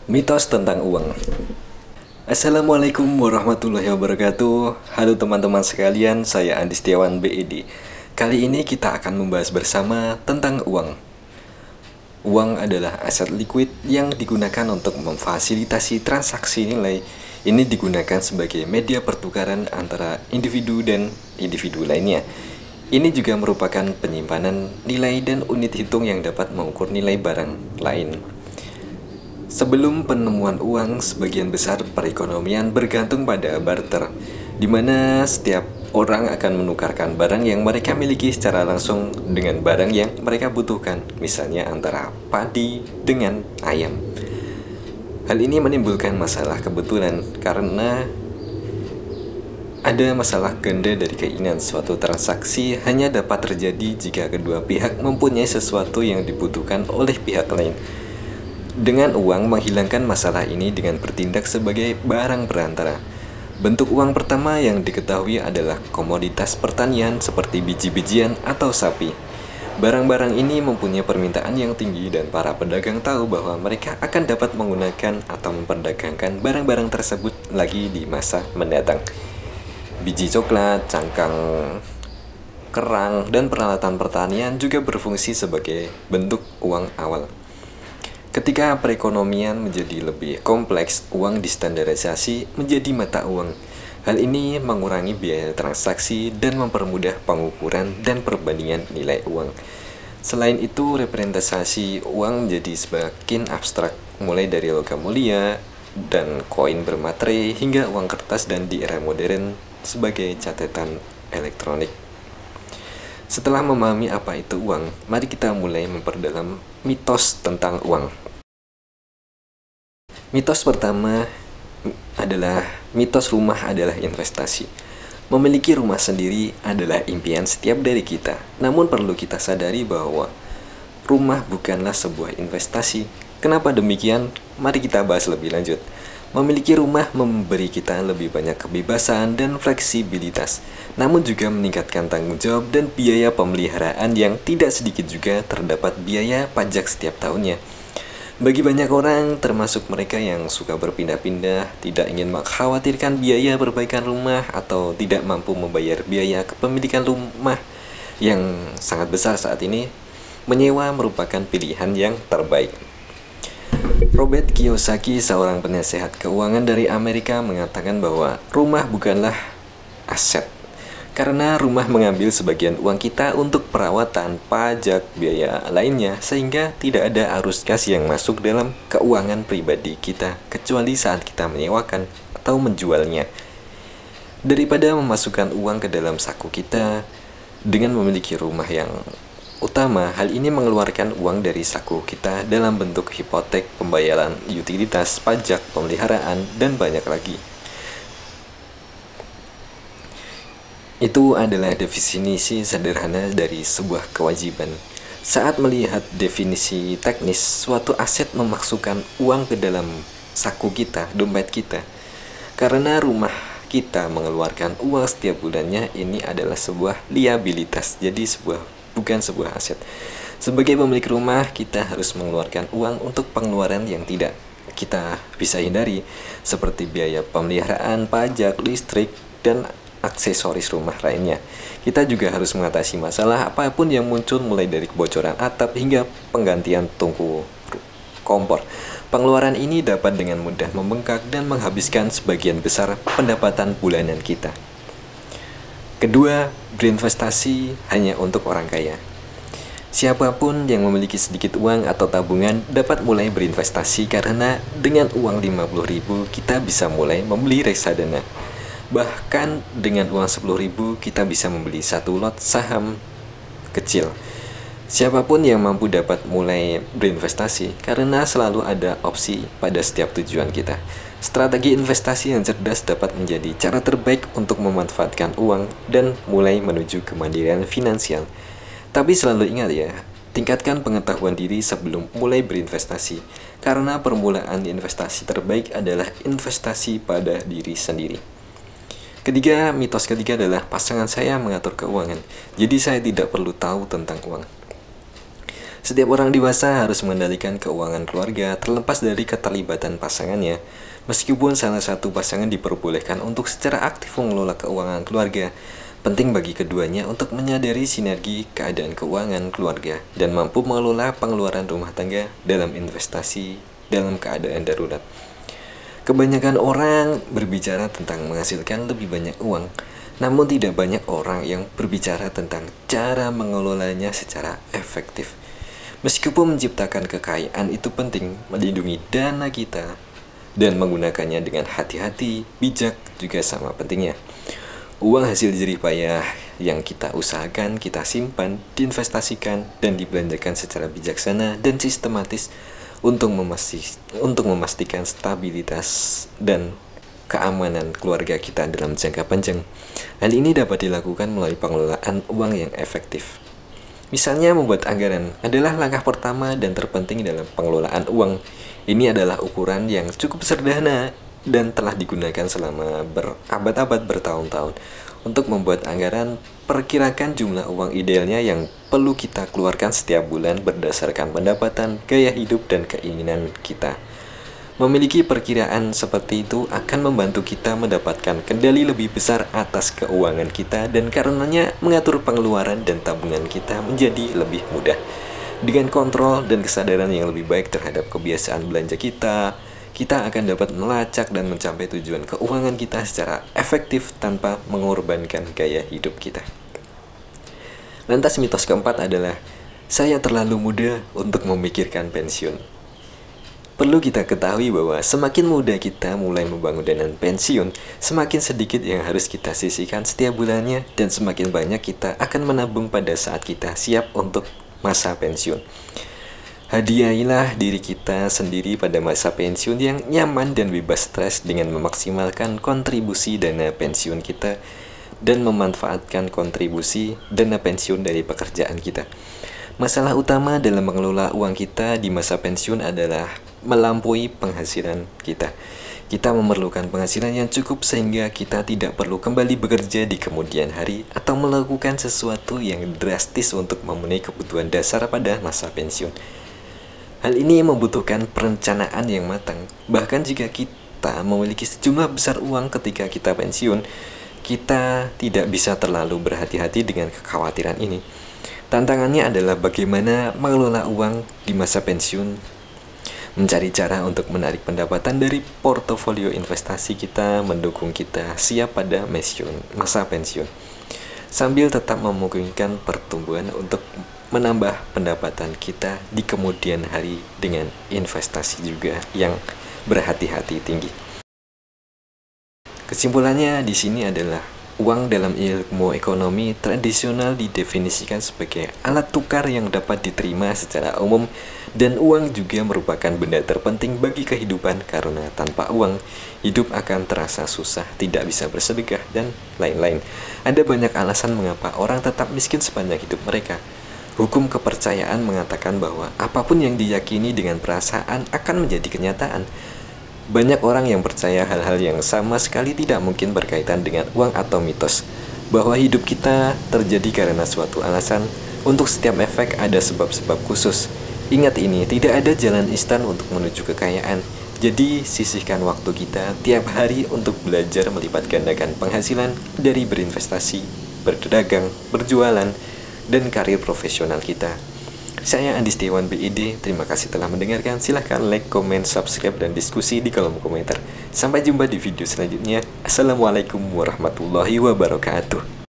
Mitos tentang uang. Assalamualaikum warahmatullahi wabarakatuh. Halo teman-teman sekalian, saya Andi Setiawan BED. Kali ini kita akan membahas bersama tentang uang. Uang adalah aset liquid yang digunakan untuk memfasilitasi transaksi nilai. Ini digunakan sebagai media pertukaran antara individu dan individu lainnya. Ini juga merupakan penyimpanan nilai dan unit hitung yang dapat mengukur nilai barang lain. Sebelum penemuan uang, sebagian besar perekonomian bergantung pada barter, di mana setiap orang akan menukarkan barang yang mereka miliki secara langsung dengan barang yang mereka butuhkan, misalnya antara padi dengan ayam. Hal ini menimbulkan masalah kebetulan karena ada masalah ganda dari keinginan. Suatu transaksi hanya dapat terjadi jika kedua pihak mempunyai sesuatu yang dibutuhkan oleh pihak lain. Dengan uang menghilangkan masalah ini dengan bertindak sebagai barang perantara. Bentuk uang pertama yang diketahui adalah komoditas pertanian seperti biji-bijian atau sapi. Barang-barang ini mempunyai permintaan yang tinggi dan para pedagang tahu bahwa mereka akan dapat menggunakan atau memperdagangkan barang-barang tersebut lagi di masa mendatang. Biji coklat, cangkang kerang, dan peralatan pertanian juga berfungsi sebagai bentuk uang awal. Ketika perekonomian menjadi lebih kompleks, uang distandarisasi menjadi mata uang. Hal ini mengurangi biaya transaksi dan mempermudah pengukuran dan perbandingan nilai uang. Selain itu, representasi uang menjadi semakin abstrak, mulai dari logam mulia dan koin bermaterai hingga uang kertas dan di era modern sebagai catatan elektronik. Setelah memahami apa itu uang, mari kita mulai memperdalam mitos tentang uang. Mitos pertama adalah mitos rumah adalah investasi. Memiliki rumah sendiri adalah impian setiap dari kita. Namun perlu kita sadari bahwa rumah bukanlah sebuah investasi. Kenapa demikian? Mari kita bahas lebih lanjut. Memiliki rumah memberi kita lebih banyak kebebasan dan fleksibilitas, namun juga meningkatkan tanggung jawab dan biaya pemeliharaan yang tidak sedikit juga terdapat biaya pajak setiap tahunnya. Bagi banyak orang, termasuk mereka yang suka berpindah-pindah, tidak ingin mengkhawatirkan biaya perbaikan rumah atau tidak mampu membayar biaya kepemilikan rumah yang sangat besar saat ini, menyewa merupakan pilihan yang terbaik. Robert Kiyosaki, seorang penasehat keuangan dari Amerika, mengatakan bahwa rumah bukanlah aset, karena rumah mengambil sebagian uang kita untuk perawatan, pajak, biaya lainnya, sehingga tidak ada arus kas yang masuk dalam keuangan pribadi kita, kecuali saat kita menyewakan atau menjualnya. Daripada memasukkan uang ke dalam saku kita, dengan memiliki rumah yang utama, hal ini mengeluarkan uang dari saku kita dalam bentuk hipotek, pembayaran utilitas, pajak, pemeliharaan, dan banyak lagi. Itu adalah definisi sederhana dari sebuah kewajiban. Saat melihat definisi teknis, suatu aset memasukkan uang ke dalam saku kita, dompet kita. Karena rumah kita mengeluarkan uang setiap bulannya, ini adalah sebuah liabilitas, jadi bukan sebuah aset. Sebagai pemilik rumah, kita harus mengeluarkan uang untuk pengeluaran yang tidak kita bisa hindari, seperti biaya pemeliharaan, pajak, listrik, dan aksesoris rumah lainnya. Kita juga harus mengatasi masalah apapun yang muncul, mulai dari kebocoran atap hingga penggantian tungku kompor. Pengeluaran ini dapat dengan mudah membengkak dan menghabiskan sebagian besar pendapatan bulanan kita. Kedua, berinvestasi hanya untuk orang kaya. Siapapun yang memiliki sedikit uang atau tabungan dapat mulai berinvestasi, karena dengan uang 50.000 kita bisa mulai membeli reksadana. Bahkan dengan uang 10.000 kita bisa membeli satu lot saham kecil. Siapapun yang mampu dapat mulai berinvestasi, karena selalu ada opsi pada setiap tujuan kita. Strategi investasi yang cerdas dapat menjadi cara terbaik untuk memanfaatkan uang dan mulai menuju kemandirian finansial. Tapi selalu ingat ya, tingkatkan pengetahuan diri sebelum mulai berinvestasi, karena permulaan investasi terbaik adalah investasi pada diri sendiri. Ketiga, mitos ketiga adalah pasangan saya mengatur keuangan, jadi saya tidak perlu tahu tentang uang. Setiap orang dewasa harus mengendalikan keuangan keluarga terlepas dari keterlibatan pasangannya. Meskipun salah satu pasangan diperbolehkan untuk secara aktif mengelola keuangan keluarga, penting bagi keduanya untuk menyadari sinergi keadaan keuangan keluarga dan mampu mengelola pengeluaran rumah tangga dalam investasi dalam keadaan darurat. Kebanyakan orang berbicara tentang menghasilkan lebih banyak uang, namun tidak banyak orang yang berbicara tentang cara mengelolanya secara efektif. Meskipun menciptakan kekayaan itu penting, melindungi dana kita dan menggunakannya dengan hati-hati, bijak juga sama pentingnya. Uang hasil jerih payah yang kita usahakan, kita simpan, diinvestasikan, dan dibelanjakan secara bijaksana dan sistematis untuk memastikan stabilitas dan keamanan keluarga kita dalam jangka panjang. Hal ini dapat dilakukan melalui pengelolaan uang yang efektif. Misalnya, membuat anggaran adalah langkah pertama dan terpenting dalam pengelolaan uang. Ini adalah ukuran yang cukup sederhana dan telah digunakan selama berabad-abad bertahun-tahun. Untuk membuat anggaran, perkirakan jumlah uang idealnya yang perlu kita keluarkan setiap bulan berdasarkan pendapatan, gaya hidup, dan keinginan kita. Memiliki perkiraan seperti itu akan membantu kita mendapatkan kendali lebih besar atas keuangan kita dan karenanya mengatur pengeluaran dan tabungan kita menjadi lebih mudah. Dengan kontrol dan kesadaran yang lebih baik terhadap kebiasaan belanja kita akan dapat melacak dan mencapai tujuan keuangan kita secara efektif tanpa mengorbankan gaya hidup kita. Lantas mitos keempat adalah, saya terlalu muda untuk memikirkan pensiun. Perlu kita ketahui bahwa semakin muda kita mulai membangun dana pensiun, semakin sedikit yang harus kita sisihkan setiap bulannya dan semakin banyak kita akan menabung pada saat kita siap untuk masa pensiun. Hadiahilah diri kita sendiri pada masa pensiun yang nyaman dan bebas stres dengan memaksimalkan kontribusi dana pensiun kita dan memanfaatkan kontribusi dana pensiun dari pekerjaan kita. Masalah utama dalam mengelola uang kita di masa pensiun adalah melampaui penghasilan kita. Kita memerlukan penghasilan yang cukup sehingga kita tidak perlu kembali bekerja di kemudian hari atau melakukan sesuatu yang drastis untuk memenuhi kebutuhan dasar pada masa pensiun. Hal ini membutuhkan perencanaan yang matang. Bahkan jika kita memiliki sejumlah besar uang ketika kita pensiun, kita tidak bisa terlalu berhati-hati dengan kekhawatiran ini. Tantangannya adalah bagaimana mengelola uang di masa pensiun, mencari cara untuk menarik pendapatan dari portofolio investasi kita, mendukung kita siap pada masa pensiun, sambil tetap memungkinkan pertumbuhan untuk menambah pendapatan kita di kemudian hari dengan investasi juga yang berhati-hati tinggi. Kesimpulannya di sini adalah, uang dalam ilmu ekonomi tradisional didefinisikan sebagai alat tukar yang dapat diterima secara umum, dan uang juga merupakan benda terpenting bagi kehidupan karena tanpa uang, hidup akan terasa susah, tidak bisa bersedekah, dan lain-lain. Ada banyak alasan mengapa orang tetap miskin sepanjang hidup mereka. Hukum kepercayaan mengatakan bahwa apapun yang diyakini dengan perasaan akan menjadi kenyataan. Banyak orang yang percaya hal-hal yang sama sekali tidak mungkin berkaitan dengan uang atau mitos, bahwa hidup kita terjadi karena suatu alasan. Untuk setiap efek ada sebab-sebab khusus. Ingat ini, tidak ada jalan instan untuk menuju kekayaan. Jadi sisihkan waktu kita tiap hari untuk belajar melipat gandakan penghasilan dari berinvestasi, berdagang, berjualan, dan karir profesional kita. Saya Andi Setiawan BID, terima kasih telah mendengarkan. Silahkan like, comment, subscribe, dan diskusi di kolom komentar. Sampai jumpa di video selanjutnya. Assalamualaikum warahmatullahi wabarakatuh.